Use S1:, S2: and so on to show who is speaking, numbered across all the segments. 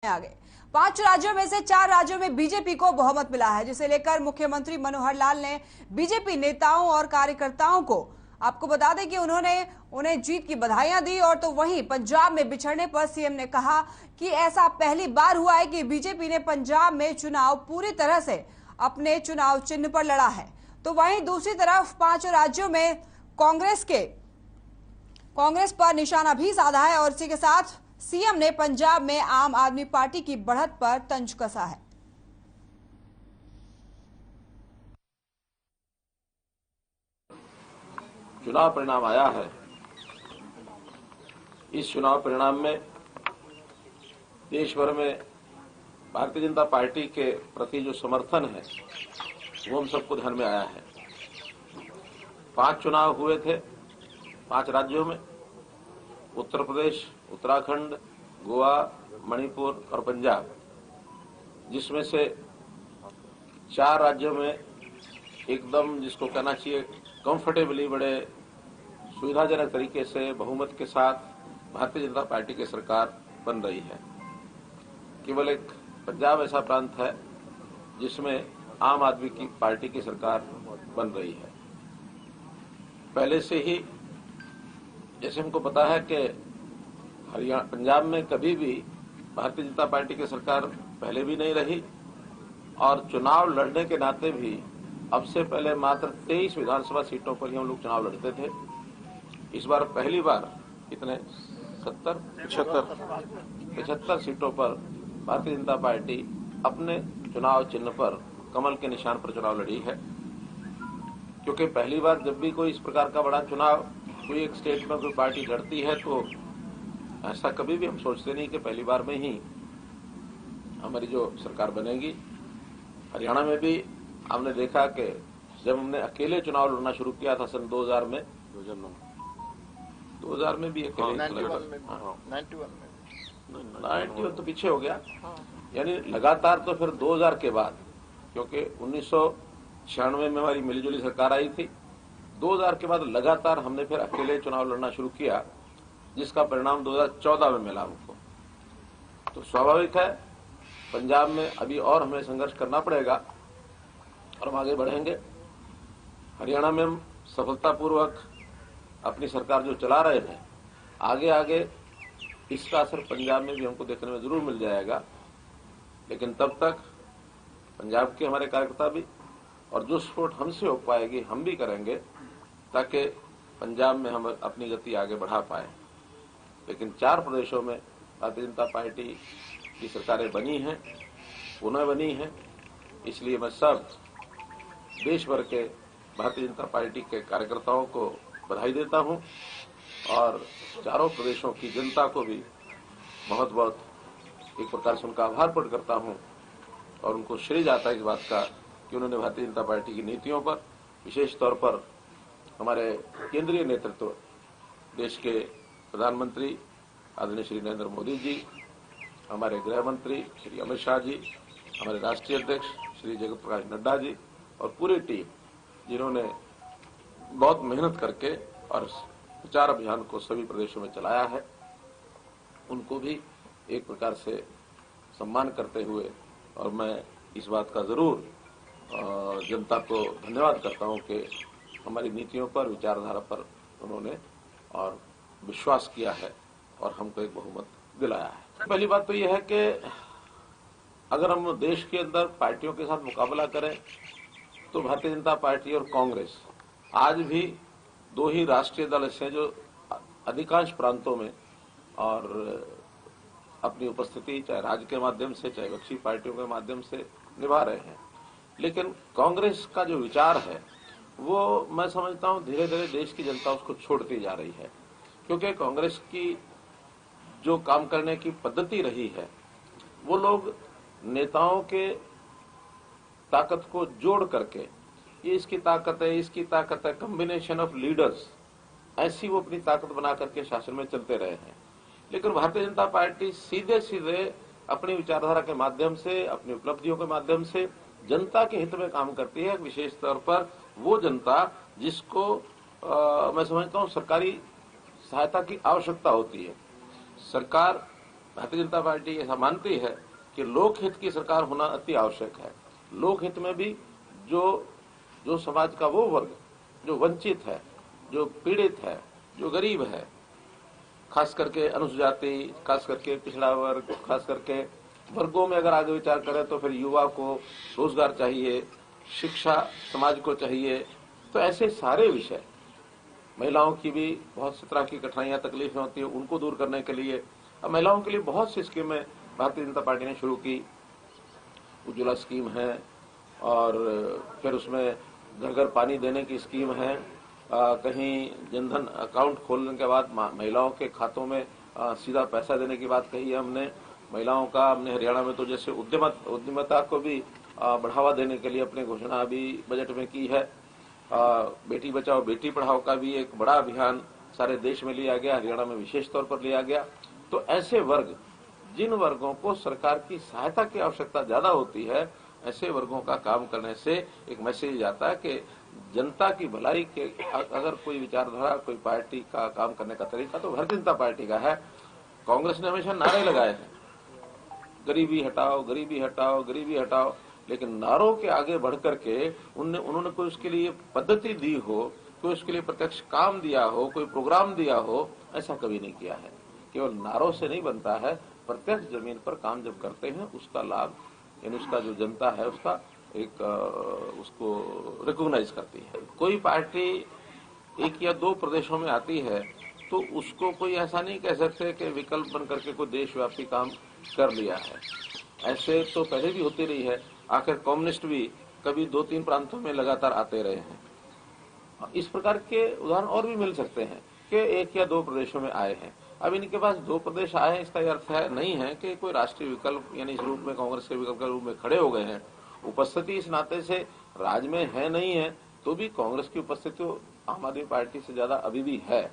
S1: आ गए। 5 राज्यों में से 4 राज्यों में बीजेपी को बहुमत मिला है, जिसे लेकर मुख्यमंत्री मनोहर लाल ने बीजेपी नेताओं और कार्यकर्ताओं को, आपको बता दें कि उन्होंने उन्हें जीत की बधाइयां दी। और तो वहीं पंजाब में बिछड़ने पर सीएम ने कहा कि ऐसा पहली बार हुआ है कि बीजेपी ने पंजाब में चुनाव पूरी तरह से अपने चुनाव चिन्ह पर लड़ा है। तो वहीं दूसरी तरफ 5 राज्यों में कांग्रेस पर निशाना भी साधा है और इसी के साथ सीएम ने पंजाब में आम आदमी पार्टी की बढ़त पर तंज कसा है।
S2: चुनाव परिणाम आया है। इस चुनाव परिणाम में देश भर में भारतीय जनता पार्टी के प्रति जो समर्थन है वो हम सबको ध्यान में आया है। 5 चुनाव हुए थे 5 राज्यों में, उत्तर प्रदेश, उत्तराखंड, गोवा, मणिपुर और पंजाब, जिसमें से 4 राज्यों में एकदम जिसको कहना चाहिए कंफर्टेबली, बड़े सुविधाजनक तरीके से बहुमत के साथ भारतीय जनता पार्टी की सरकार बन रही है। केवल एक पंजाब ऐसा प्रांत है जिसमें आम आदमी की पार्टी की सरकार बन रही है। पहले से ही जैसे हमको पता है कि हरियाणा, पंजाब में कभी भी भारतीय जनता पार्टी की सरकार पहले भी नहीं रही और चुनाव लड़ने के नाते भी अब से पहले मात्र 23 विधानसभा सीटों पर ही हम लोग चुनाव लड़ते थे। इस बार पहली बार कितने 75 सीटों पर भारतीय जनता पार्टी अपने चुनाव चिन्ह पर कमल के निशान पर चुनाव लड़ी है। क्योंकि पहली बार जब भी कोई इस प्रकार का बड़ा चुनाव कोई एक स्टेट में कोई पार्टी लड़ती है तो ऐसा कभी भी हम सोचते नहीं कि पहली बार में ही हमारी जो सरकार बनेगी। हरियाणा में भी हमने देखा कि जब हमने अकेले चुनाव लड़ना शुरू किया था सन 2000 में, 2000 में भी अकेले, 91 तो पीछे हो गया, यानी लगातार। तो फिर 2000 के बाद, क्योंकि 1996 में हमारी मिलीजुली सरकार आई थी, 2000 के बाद लगातार हमने फिर अकेले चुनाव लड़ना शुरू किया, जिसका परिणाम 2014 में मिला हमको। तो स्वाभाविक है पंजाब में अभी और हमें संघर्ष करना पड़ेगा और हम आगे बढ़ेंगे। हरियाणा में हम सफलतापूर्वक अपनी सरकार जो चला रहे हैं, आगे आगे इसका असर पंजाब में भी हमको देखने में जरूर मिल जाएगा। लेकिन तब तक पंजाब के हमारे कार्यकर्ता भी, और जो सपोर्ट हमसे हो पाएगी हम भी करेंगे ताकि पंजाब में हम अपनी गति आगे बढ़ा पाए। लेकिन 4 प्रदेशों में भारतीय जनता पार्टी की सरकारें बनी हैं, पुनः बनी हैं, इसलिए मैं सब देश भर के भारतीय जनता पार्टी के कार्यकर्ताओं को बधाई देता हूं और चारों प्रदेशों की जनता को भी बहुत बहुत एक प्रकार से उनका आभार प्रकट करता हूं और उनको श्रेय जाता है इस बात का कि उन्होंने भारतीय जनता पार्टी की नीतियों पर, विशेष तौर पर हमारे केंद्रीय नेतृत्व, देश के प्रधानमंत्री आदरणीय श्री नरेंद्र मोदी जी, हमारे गृह मंत्री श्री अमित शाह जी, हमारे राष्ट्रीय अध्यक्ष श्री जगत प्रकाश नड्डा जी और पूरी टीम, जिन्होंने बहुत मेहनत करके और प्रचार अभियान को सभी प्रदेशों में चलाया है, उनको भी एक प्रकार से सम्मान करते हुए, और मैं इस बात का जरूर जनता को धन्यवाद करता हूं कि हमारी नीतियों पर, विचारधारा पर उन्होंने और विश्वास किया है और हमको एक बहुमत दिलाया है। पहली बात तो यह है कि अगर हम देश के अंदर पार्टियों के साथ मुकाबला करें तो भारतीय जनता पार्टी और कांग्रेस आज भी 2 ही राष्ट्रीय दल ऐसे हैं जो अधिकांश प्रांतों में और अपनी उपस्थिति चाहे राज्य के माध्यम से चाहे विपक्षी पार्टियों के माध्यम से निभा रहे हैं। लेकिन कांग्रेस का जो विचार है वो मैं समझता हूं धीरे धीरे देश की जनता उसको छोड़ती जा रही है, क्योंकि कांग्रेस की जो काम करने की पद्धति रही है, वो लोग नेताओं के ताकत को जोड़ करके, ये इसकी ताकत है, इसकी ताकत है, कॉम्बिनेशन ऑफ लीडर्स, ऐसी वो अपनी ताकत बना करके शासन में चलते रहे हैं। लेकिन भारतीय जनता पार्टी सीधे सीधे अपनी विचारधारा के माध्यम से, अपनी उपलब्धियों के माध्यम से जनता के हित में काम करती है। विशेष तौर पर वो जनता जिसको मैं समझता हूं सरकारी सहायता की आवश्यकता होती है। सरकार भारतीय जनता पार्टी ऐसा मानती है कि लोकहित की सरकार होना अति आवश्यक है। लोकहित में भी जो समाज का वो वर्ग जो वंचित है, जो पीड़ित है, जो गरीब है, खास करके अनुसूचित जाति, खास करके पिछड़ा वर्ग, खास करके वर्गों में अगर आगे विचार करें तो फिर युवा को रोजगार चाहिए, शिक्षा समाज को चाहिए। तो ऐसे सारे विषय, महिलाओं की भी बहुत सी तरह की कठिनाइयां तकलीफें होती है, उनको दूर करने के लिए अब महिलाओं के लिए बहुत सी स्कीमें भारतीय जनता पार्टी ने शुरू की। उज्ज्वला स्कीम है और फिर उसमें घर घर पानी देने की स्कीम है। कहीं जनधन अकाउंट खोलने के बाद महिलाओं के खातों में सीधा पैसा देने की बात कही है हमने। महिलाओं का हमने हरियाणा में तो जैसे उद्यमिता को भी बढ़ावा देने के लिए अपनी घोषणा अभी बजट में की है। बेटी बचाओ बेटी पढ़ाओ का भी एक बड़ा अभियान सारे देश में लिया गया, हरियाणा में विशेष तौर पर लिया गया। तो ऐसे वर्ग, जिन वर्गों को सरकार की सहायता की आवश्यकता ज्यादा होती है, ऐसे वर्गों का काम करने से एक मैसेज जाता है कि जनता की भलाई के अगर कोई विचारधारा, कोई पार्टी का काम करने का तरीका तो भारतीय जनता पार्टी का है। कांग्रेस ने हमेशा नारे लगाए हैं, गरीबी हटाओ, गरीबी हटाओ, गरीबी हटाओ, लेकिन नारों के आगे बढ़ करके उन्होंने कोई उसके लिए पद्धति दी हो, कोई उसके लिए प्रत्यक्ष काम दिया हो, कोई प्रोग्राम दिया हो, ऐसा कभी नहीं किया है। केवल नारों से नहीं बनता है, प्रत्यक्ष जमीन पर काम जब करते हैं उसका लाभ, यानी उसका जो जनता है उसका एक उसको रिकॉग्नाइज करती है। कोई पार्टी एक या दो प्रदेशों में आती है तो उसको कोई ऐसा नहीं कह सकते कि विकल्प बन करके कोई देशव्यापी काम कर लिया है। ऐसे तो पहले भी होती रही है। आखिर कम्युनिस्ट भी कभी 2-3 प्रांतों में लगातार आते रहे हैं। इस प्रकार के उदाहरण और भी मिल सकते हैं कि एक या दो प्रदेशों में आए हैं। अब इनके पास 2 प्रदेश आए हैं, इसका अर्थ है नहीं है कि कोई राष्ट्रीय विकल्प यानी इस रूप में कांग्रेस के विकल्प के रूप में खड़े हो गए हैं। उपस्थिति इस नाते से राज्य में है नहीं है, तो भी कांग्रेस की उपस्थिति आम आदमी पार्टी से ज्यादा अभी भी है।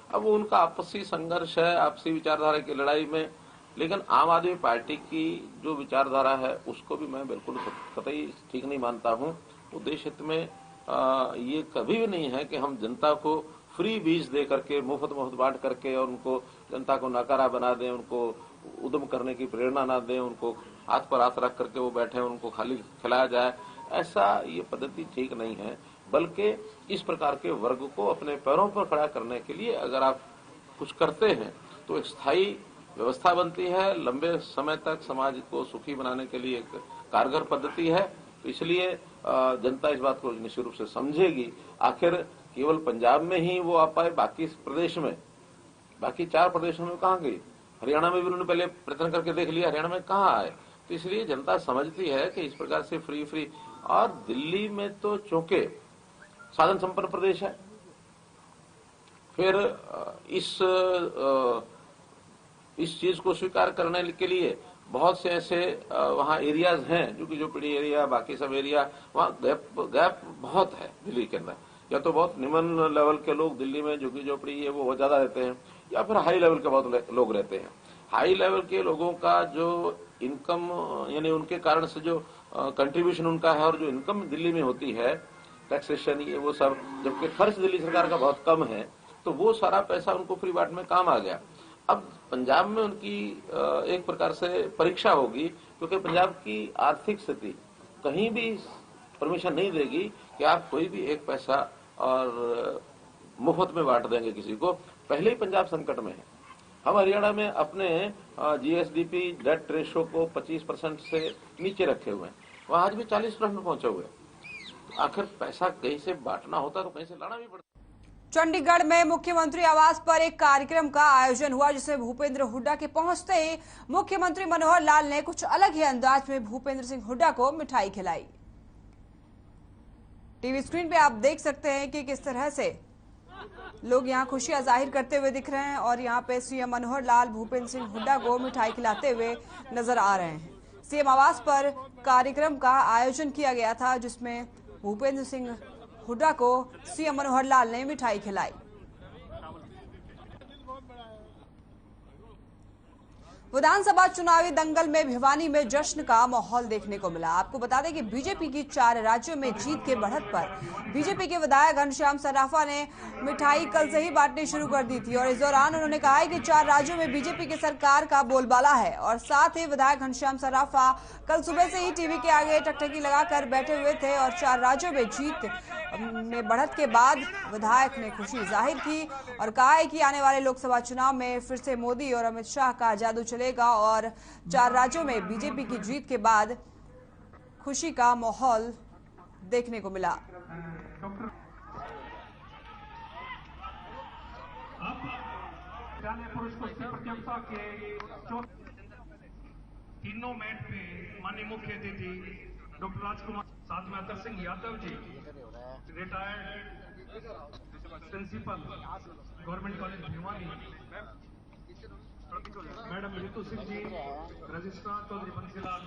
S2: अब वो उनका आपसी संघर्ष है, आपसी विचारधारा की लड़ाई में, लेकिन आम आदमी पार्टी की जो विचारधारा है उसको भी मैं बिल्कुल कतई ठीक नहीं मानता हूं। वो देश हित में ये कभी भी नहीं है कि हम जनता को फ्री बीज दे करके, मुफ्त बांट करके और उनको जनता को नाकारा बना दें, उनको उद्यम करने की प्रेरणा ना दें, उनको हाथ पर हाथ रख करके वो बैठे, उनको खाली खिलाया जाए। ऐसा ये पद्धति ठीक नहीं है। बल्कि इस प्रकार के वर्ग को अपने पैरों पर खड़ा करने के लिए अगर आप कुछ करते हैं तो एक स्थायी व्यवस्था बनती है, लंबे समय तक समाज को सुखी बनाने के लिए एक कारगर पद्धति है। तो इसलिए जनता इस बात को निश्चित रूप से समझेगी। आखिर केवल पंजाब में ही वो आ पाए, बाकी प्रदेश में, बाकी 4 प्रदेशों में कहाँ गई? हरियाणा में भी उन्होंने पहले प्रयत्न करके देख लिया, हरियाणा में कहाँ आए? तो इसलिए जनता समझती है कि इस प्रकार से फ्री और दिल्ली में तो चूंकि साधन संपन्न प्रदेश है, फिर इस चीज को स्वीकार करने के लिए बहुत से ऐसे वहाँ एरियाज हैं, जो कि झोपड़ी एरिया, बाकी सब एरिया, वहाँ गैप बहुत है दिल्ली के अंदर। या तो बहुत निम्न लेवल के लोग दिल्ली में जो कि झोपड़ी है वो बहुत ज्यादा रहते हैं, या फिर हाई लेवल के बहुत लोग रहते हैं। हाई लेवल के लोगों का जो इनकम यानी उनके कारण से जो कंट्रीब्यूशन उनका है और जो इनकम दिल्ली में होती है, टैक्सेशन ये वो सब, जबकि खर्च दिल्ली सरकार का बहुत कम है, तो वो सारा पैसा उनको फ्री बांट में काम आ गया। अब पंजाब में उनकी एक प्रकार से परीक्षा होगी, क्योंकि पंजाब की आर्थिक स्थिति कहीं भी परमिशन नहीं देगी कि आप कोई भी एक पैसा और मुफ्त में बांट देंगे किसी को। पहले ही पंजाब संकट में है। हम हरियाणा में अपने जीएसडीपी डेट रेशो को 25% से नीचे रखे हुए हैं, वहां आज भी 40% पहुंचे हुए। आखिर पैसा कहीं से बांटना होता तो कहीं से लाना भी पड़ता।
S1: चंडीगढ़ में मुख्यमंत्री आवास पर एक कार्यक्रम का आयोजन हुआ, जिसमें भूपेंद्र हुड्डा के पहुंचते ही मुख्यमंत्री मनोहर लाल ने कुछ अलग ही अंदाज में भूपेंद्र सिंह हुड्डा को मिठाई खिलाई। टीवी स्क्रीन पे आप देख सकते हैं कि किस तरह से लोग यहां खुशियां जाहिर करते हुए दिख रहे हैं और यहां पे सीएम मनोहर लाल भूपेंद्र सिंह हुड्डा को मिठाई खिलाते हुए नजर आ रहे हैं। सीएम आवास पर कार्यक्रम का आयोजन किया गया था, जिसमें भूपेंद्र सिंह हुड्डा को सीएम मनोहर लाल ने मिठाई खिलाई। विधानसभा चुनावी दंगल में भिवानी में जश्न का माहौल देखने को मिला। आपको बता दें कि बीजेपी की 4 राज्यों में जीत के बढ़त पर बीजेपी के विधायक घनश्याम सर्राफा ने मिठाई कल से ही बांटनी शुरू कर दी थी और इस दौरान उन्होंने कहा है कि 4 राज्यों में बीजेपी की सरकार का बोलबाला है। और साथ ही विधायक घनश्याम सर्राफा कल सुबह से ही टीवी के आगे टकटकी लगाकर बैठे हुए थे और 4 राज्यों में जीत में बढ़त के बाद विधायक ने खुशी जाहिर की और कहा है कि आने वाले लोकसभा चुनाव में फिर से मोदी और अमित शाह का जादू चलेगा और 4 राज्यों में बीजेपी की जीत के बाद खुशी का माहौल देखने को मिला।
S3: तीनों मैच पे माननीय मुख्य अतिथि डॉक्टर राजकुमार, साथ में Atar Singh Yadav ji, retired principal government college Bhiwani, madam Ritu Singh ji, registrar Chaudhary Bansilal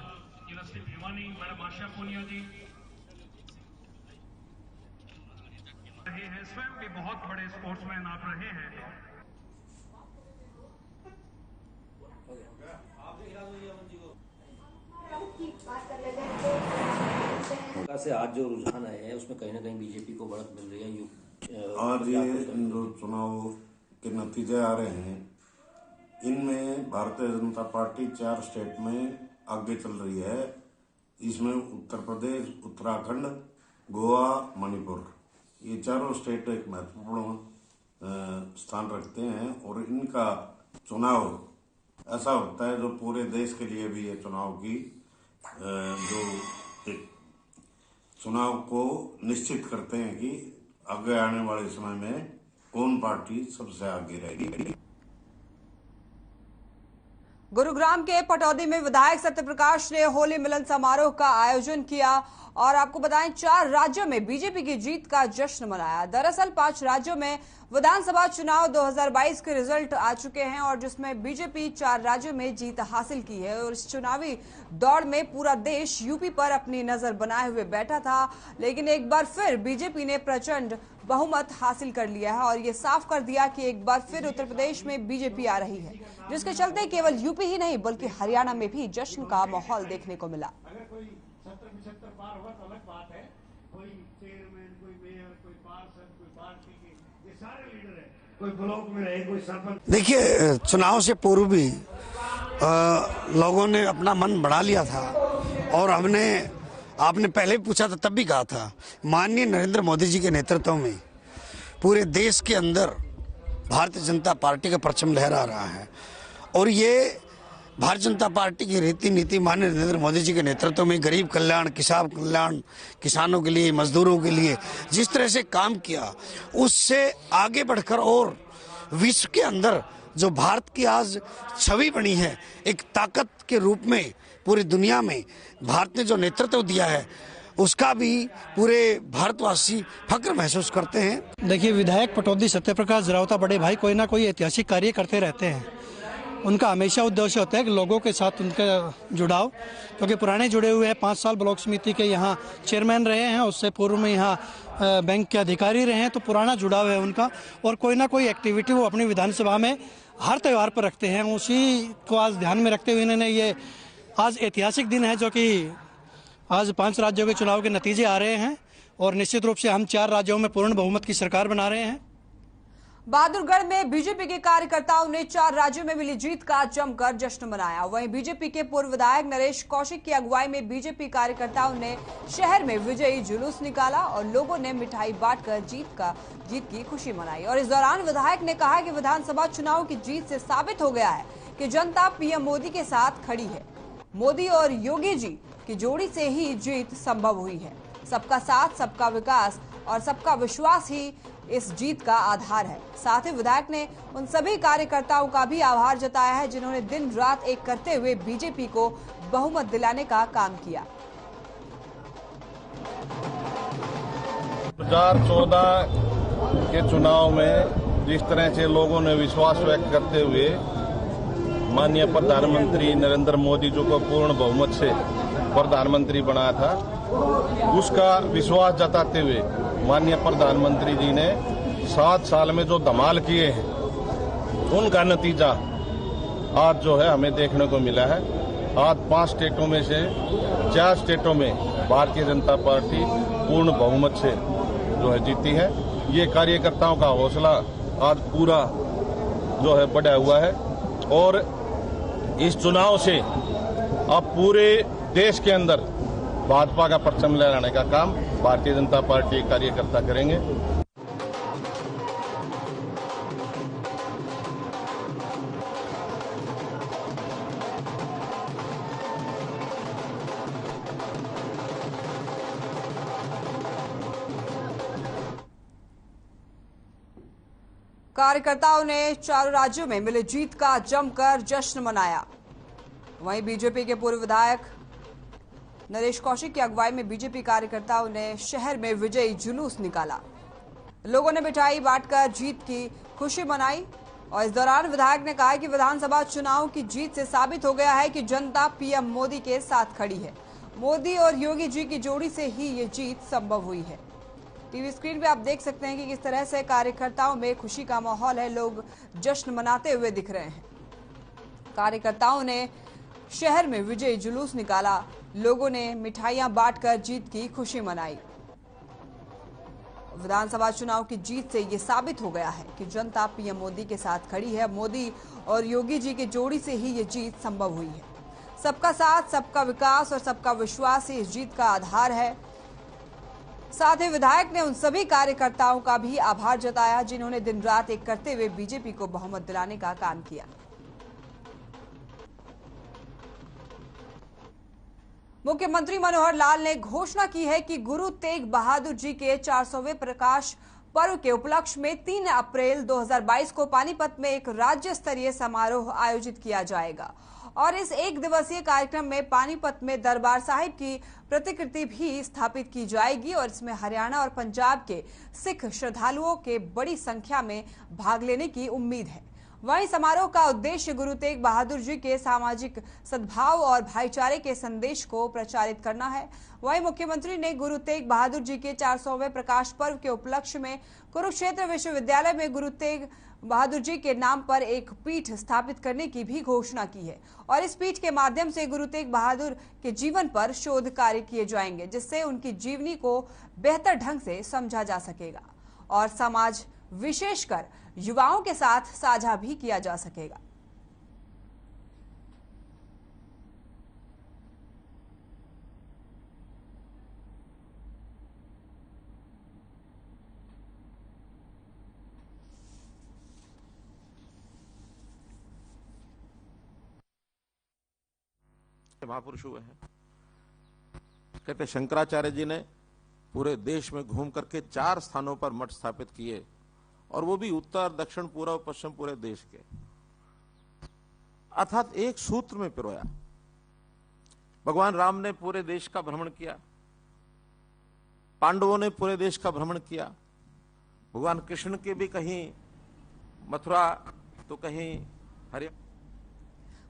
S3: university Bhiwani, madam Asha Punia ji रहे हैं। स्वयं भी बहुत बड़े स्पोर्ट्समैन आप रहे हैं।
S4: से आज जो रुझान आए हैं उसमें कहीं ना कहीं बीजेपी को बढ़त मिल रही है।
S5: आज ये जो चुनाव के नतीजे आ रहे हैं इनमें भारतीय जनता पार्टी 4 स्टेट में आगे चल रही है। इसमें उत्तर प्रदेश, उत्तराखंड, गोवा, मणिपुर, ये चारों स्टेट एक महत्वपूर्ण स्थान रखते हैं और इनका चुनाव ऐसा होता है जो पूरे देश के लिए भी ये चुनाव की जो चुनाव को निश्चित करते हैं कि आगे आने वाले समय में कौन पार्टी सबसे आगे रहेगी।
S1: गुरुग्राम के पटौदी में विधायक सत्यप्रकाश ने होली मिलन समारोह का आयोजन किया और आपको बताएं 4 राज्यों में बीजेपी की जीत का जश्न मनाया। दरअसल 5 राज्यों में विधानसभा चुनाव 2022 के रिजल्ट आ चुके हैं और जिसमें बीजेपी 4 राज्यों में जीत हासिल की है और इस चुनावी दौड़ में पूरा देश यूपी पर अपनी नजर बनाए हुए बैठा था, लेकिन एक बार फिर बीजेपी ने प्रचंड बहुमत हासिल कर लिया है और ये साफ कर दिया कि एक बार फिर उत्तर प्रदेश में बीजेपी आ रही है, जिसके चलते केवल यूपी ही नहीं बल्कि हरियाणा में भी जश्न का माहौल देखने को मिला।
S3: अगर कोई 70-75 पार हुआ तो अलग बात है। कोई चेयरमैन, कोई मेयर, कोई पार्षद, कोई पार्टी के, ये सारे लीडर है, कोई ब्लॉक में रहे, कोई सरपंच।
S6: देखिए, चुनाव से पूर्व भी लोगों ने अपना मन बढ़ा लिया था और आपने पहले पूछा था तब भी कहा था माननीय नरेंद्र मोदी जी के नेतृत्व में पूरे देश के अंदर भारतीय जनता पार्टी का परचम लहरा रहा है और ये भारतीय जनता पार्टी की रीति नीति माननीय नरेंद्र मोदी जी के नेतृत्व में गरीब कल्याण, किसान कल्याण, किसानों के लिए, मजदूरों के लिए जिस तरह से काम किया उससे आगे बढ़कर और विश्व के अंदर जो भारत की आज छवि बनी है एक ताकत के रूप में पूरी दुनिया में भारत ने जो नेतृत्व दिया है उसका भी पूरे भारतवासी फक्र महसूस करते हैं।
S7: देखिए, विधायक पटौदी सत्यप्रकाश जरावता बड़े भाई कोई ना कोई ऐतिहासिक कार्य करते रहते हैं। उनका हमेशा उद्देश्य होता है कि लोगों के साथ उनका जुड़ाव, क्योंकि पुराने जुड़े हुए हैं। 5 साल ब्लॉक समिति के यहाँ चेयरमैन रहे हैं, उससे पूर्व में यहाँ बैंक के अधिकारी रहे हैं, तो पुराना जुड़ाव है उनका और कोई ना कोई एक्टिविटी वो अपनी विधानसभा में हर त्यौहार पर रखते हैं। उसी को आज ध्यान में रखते हुए इन्होंने ये आज ऐतिहासिक दिन है जो कि आज 5 राज्यों के चुनाव के नतीजे आ रहे हैं और निश्चित रूप से हम 4 राज्यों में पूर्ण बहुमत की सरकार बना रहे हैं।
S1: बहादुरगढ़ में बीजेपी के कार्यकर्ताओं ने 4 राज्यों में मिली जीत का जमकर जश्न मनाया। वहीं बीजेपी के पूर्व विधायक नरेश कौशिक की अगुवाई में बीजेपी कार्यकर्ताओं ने शहर में विजयी जुलूस निकाला और लोगों ने मिठाई बांटकर जीत की खुशी मनाई। और इस दौरान विधायक ने कहा कि विधानसभा चुनाव की जीत से साबित हो गया है कि जनता पीएम मोदी के साथ खड़ी है। मोदी और योगी जी की जोड़ी से ही जीत संभव हुई है। सबका साथ, सबका विकास और सबका विश्वास ही इस जीत का आधार है। साथ ही विधायक ने उन सभी कार्यकर्ताओं का भी आभार जताया है जिन्होंने दिन रात एक करते हुए बीजेपी को बहुमत दिलाने का काम किया।
S8: 2014 के चुनाव में जिस तरह से लोगों ने विश्वास व्यक्त करते हुए माननीय प्रधानमंत्री नरेंद्र मोदी जी को पूर्ण बहुमत से प्रधानमंत्री बनाया था, उसका विश्वास जताते हुए माननीय प्रधानमंत्री जी ने 7 साल में जो धमाल किए हैं उनका नतीजा आज जो है हमें देखने को मिला है। आज 5 स्टेटों में से 4 स्टेटों में भारतीय जनता पार्टी पूर्ण बहुमत से जो है जीती है। ये कार्यकर्ताओं का हौसला आज पूरा जो है बढ़ा हुआ है और इस चुनाव से अब पूरे देश के अंदर भाजपा का परचम लहराने का काम भारतीय जनता पार्टी कार्यकर्ता करेंगे।
S1: कार्यकर्ताओं ने चारों राज्यों में मिली जीत का जमकर जश्न मनाया। वहीं बीजेपी के पूर्व विधायक नरेश कौशिक की अगुवाई में बीजेपी कार्यकर्ताओं ने शहर में विजयी जुलूस निकाला। लोगों ने मिठाई बांटकर जीत की खुशी मनाई और इस दौरान विधायक ने कहा कि विधानसभा चुनाव की जीत से साबित हो गया है कि जनता पीएम मोदी के साथ खड़ी है। मोदी और योगी जी की जोड़ी से ही ये जीत संभव हुई है। टीवी स्क्रीन पे आप देख सकते हैं कि किस तरह से कार्यकर्ताओं में खुशी का माहौल है, लोग जश्न मनाते हुए दिख रहे हैं। कार्यकर्ताओं ने शहर में विजयी जुलूस निकाला, लोगों ने मिठाइयां बांटकर जीत की खुशी मनाई। विधानसभा चुनाव की जीत से ये साबित हो गया है कि जनता पीएम मोदी के साथ खड़ी है। मोदी और योगी जी की जोड़ी से ही ये जीत संभव हुई है। सबका साथ, सबका विकास और सबका विश्वास ही इस जीत का आधार है। साथ ही विधायक ने उन सभी कार्यकर्ताओं का भी आभार जताया जिन्होंने दिन रात एक करते हुए बीजेपी को बहुमत दिलाने का काम किया। मुख्यमंत्री मनोहर लाल ने घोषणा की है कि गुरु तेग बहादुर जी के 400वें प्रकाश पर्व के उपलक्ष्य में 3 अप्रैल 2022 को पानीपत में एक राज्य स्तरीय समारोह आयोजित किया जाएगा और इस 1 दिवसीय कार्यक्रम में पानीपत में दरबार साहिब की प्रतिकृति भी स्थापित की जाएगी और इसमें हरियाणा और पंजाब के सिख श्रद्धालुओं के बड़ी संख्या में भाग लेने की उम्मीद है। वहीं समारोह का उद्देश्य गुरु तेग बहादुर जी के सामाजिक सद्भाव और भाईचारे के संदेश को प्रचारित करना है। वहीं मुख्यमंत्री ने गुरु तेग बहादुर जी के 400वें प्रकाश पर्व के उपलक्ष्य में कुरुक्षेत्र विश्वविद्यालय में गुरु तेग बहादुर जी के नाम पर एक पीठ स्थापित करने की भी घोषणा की है और इस पीठ के माध्यम से गुरु तेग बहादुर के जीवन पर शोध कार्य किए जाएंगे, जिससे उनकी जीवनी को बेहतर ढंग से समझा जा सकेगा और समाज विशेषकर युवाओं के साथ साझा भी किया जा सकेगा।
S2: महापुरुष हुए हैं। कहते शंकराचार्य जी ने पूरे देश में घूम करके 4 स्थानों पर मठ स्थापित किए और वो भी उत्तर, दक्षिण, पूर्व, पश्चिम पूरे देश के, अर्थात एक सूत्र में पिरोया। भगवान राम ने पूरे देश का भ्रमण किया, पांडवों ने पूरे देश का भ्रमण किया, भगवान कृष्ण के भी कहीं मथुरा तो कहीं हरियाणा।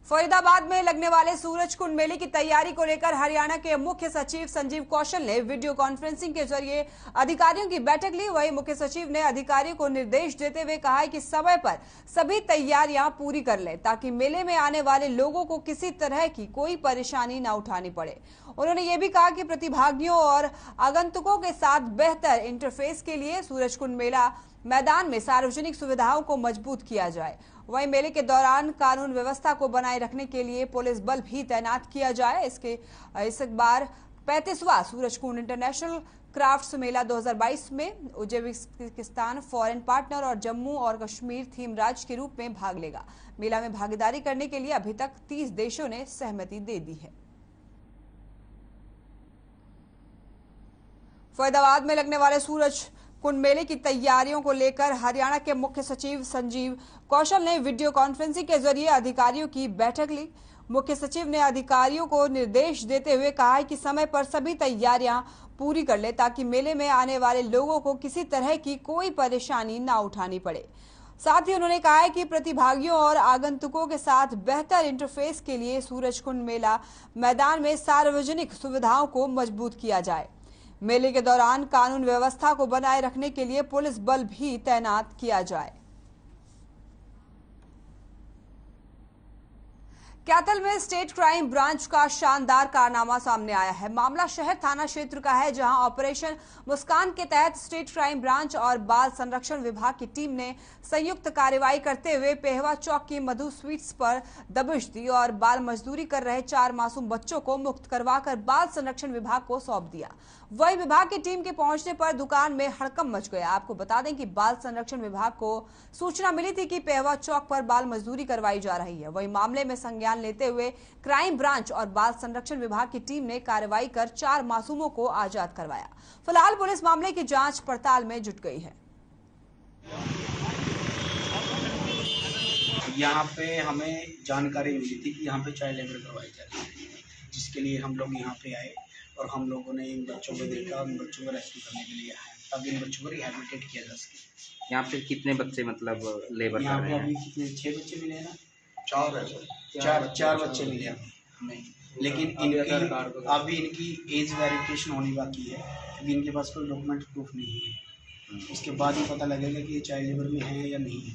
S1: फरीदाबाद में लगने वाले सूरज कुंड मेले की तैयारी को लेकर हरियाणा के मुख्य सचिव संजीव कौशल ने वीडियो कॉन्फ्रेंसिंग के जरिए अधिकारियों की बैठक ली। वहीं मुख्य सचिव ने अधिकारियों को निर्देश देते हुए कहा है कि समय पर सभी तैयारियां पूरी कर लें ताकि मेले में आने वाले लोगों को किसी तरह की कोई परेशानी न उठानी पड़े। उन्होंने ये भी कहा कि प्रतिभागियों और आगंतुकों के साथ बेहतर इंटरफेस के लिए सूरज कुंड मेला मैदान में सार्वजनिक सुविधाओं को मजबूत किया जाए। वहीं मेले के दौरान कानून व्यवस्था को बनाए रखने के लिए पुलिस बल भी तैनात किया जाए। इस बार 35वां सूरज कुंड इंटरनेशनल क्राफ्ट्स मेला 2022 में उज्बेकिस्तान फॉरेन पार्टनर और जम्मू और कश्मीर थीम राज्य के रूप में भाग लेगा। मेला में भागीदारी करने के लिए अभी तक 30 देशों ने सहमति दे दी है। फरीदाबाद में लगने वाले सूरज कुंड मेले की तैयारियों को लेकर हरियाणा के मुख्य सचिव संजीव कौशल ने वीडियो कॉन्फ्रेंसिंग के जरिए अधिकारियों की बैठक ली। मुख्य सचिव ने अधिकारियों को निर्देश देते हुए कहा है कि समय पर सभी तैयारियां पूरी कर ले ताकि मेले में आने वाले लोगों को किसी तरह की कोई परेशानी न उठानी पड़े। साथ ही उन्होंने कहा है कि प्रतिभागियों और आगंतुकों के साथ बेहतर इंटरफेस के लिए सूरज कुंड मेला मैदान में सार्वजनिक सुविधाओं को मजबूत किया जाए। मेले के दौरान कानून व्यवस्था को बनाए रखने के लिए पुलिस बल भी तैनात किया जाए। कैथल में स्टेट क्राइम ब्रांच का शानदार कारनामा सामने आया है। मामला शहर थाना क्षेत्र का है, जहां ऑपरेशन मुस्कान के तहत स्टेट क्राइम ब्रांच और बाल संरक्षण विभाग की टीम ने संयुक्त कार्रवाई करते हुए पेहवा चौक की मधु स्वीट्स पर दबिश दी और बाल मजदूरी कर रहे 4 मासूम बच्चों को मुक्त करवाकर बाल संरक्षण विभाग को सौंप दिया। वहीं विभाग की टीम के पहुंचने पर दुकान में हड़कंप मच गया। आपको बता दें कि बाल संरक्षण विभाग को सूचना मिली थी कि पेहवा चौक पर बाल मजदूरी करवाई जा रही है। वहीं मामले में संज्ञान लेते हुए क्राइम ब्रांच और बाल संरक्षण विभाग की टीम ने कार्रवाई कर 4 मासूमों को आजाद करवाया। फिलहाल पुलिस मामले की जांच पड़ताल में जुट गई है।
S9: यहाँ पे हमें जानकारी मिली थी कि यहाँ पे चाइल्ड लेबर करवाई जा रही है, जिसके लिए हम लोग यहाँ पे आए और हम लोगों ने इन बच्चों को देखा, उन बच्चों को रेस्क्यू करने के लिए आए ताकि इन बच्चों को रिहेबिलिटेट किया जा सके।
S10: यहाँ पे कितने बच्चे मतलब लेबर
S9: यहाँ
S10: कर
S9: पे
S10: रहे
S9: अभी
S10: हैं?
S9: कितने 6 बच्चे मिले हैं ना? 4 बच्चे मिले हैं हमें, लेकिन इनकी अभी इनकी एज वेरिफिकेशन होनी बाकी है क्योंकि इनके पास कोई डॉक्यूमेंट प्रूफ नहीं है। उसके बाद ही पता लगेगा कि ये चाइल्ड लेबर में है या नहीं है।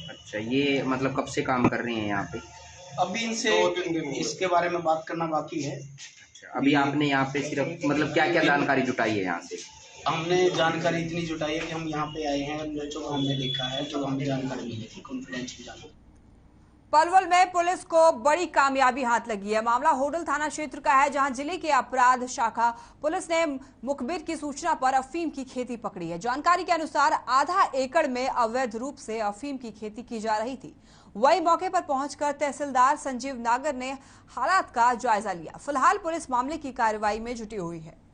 S10: अच्छा, ये मतलब कब से काम कर रही हैं यहाँ पे?
S9: अभी इनसे इसके बारे में बात करना बाकी है।
S10: अच्छा, अभी आपने यहाँ पे सिर्फ मतलब क्या क्या जानकारी जुटाई है यहाँ से?
S9: हमने जानकारी इतनी जुटाई है कि हम यहाँ पे आए हैं, बच्चों को हमने देखा है, जो हमें जानकारी मिली थी कॉन्फिडेंशियल जानकारी।
S1: पलवल में पुलिस को बड़ी कामयाबी हाथ लगी है। मामला होडल थाना क्षेत्र का है, जहां जिले के अपराध शाखा पुलिस ने मुखबिर की सूचना पर अफीम की खेती पकड़ी है। जानकारी के अनुसार आधा एकड़ में अवैध रूप से अफीम की खेती की जा रही थी। वहीं मौके पर पहुंचकर तहसीलदार संजीव नागर ने हालात का जायजा लिया। फिलहाल पुलिस मामले की कार्रवाई में जुटी हुई है।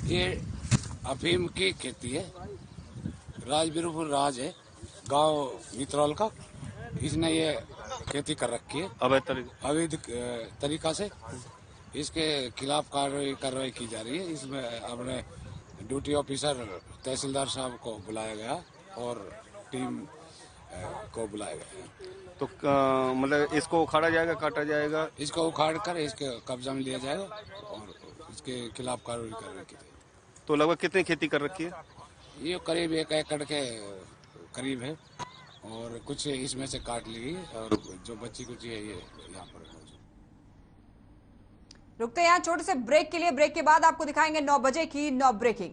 S11: ये अफीम की खेती है, राजबीरपुर राज है, गांव मित्रौल का। इसने ये खेती कर रखी है अवैध तरीका से। इसके खिलाफ कार्रवाई की जा रही है। इसमें अपने ड्यूटी ऑफिसर तहसीलदार साहब को बुलाया गया और टीम को बुलाया गया।
S12: तो मतलब इसको उखाड़ा जाएगा, काटा जाएगा?
S11: इसको उखाड़ कर इसके कब्जा में लिया जाएगा और इसके खिलाफ कार्रवाई करने की।
S12: तो लगभग कितनी खेती कर रखी है?
S11: ये करीब 1 एकड़ के करीब है और कुछ इसमें से काट ली गई और जो बची कुछ है ये यहाँ पर।
S1: रुकते हैं यहाँ छोटे से ब्रेक के लिए। ब्रेक के बाद आपको दिखाएंगे 9 बजे की 9 ब्रेकिंग।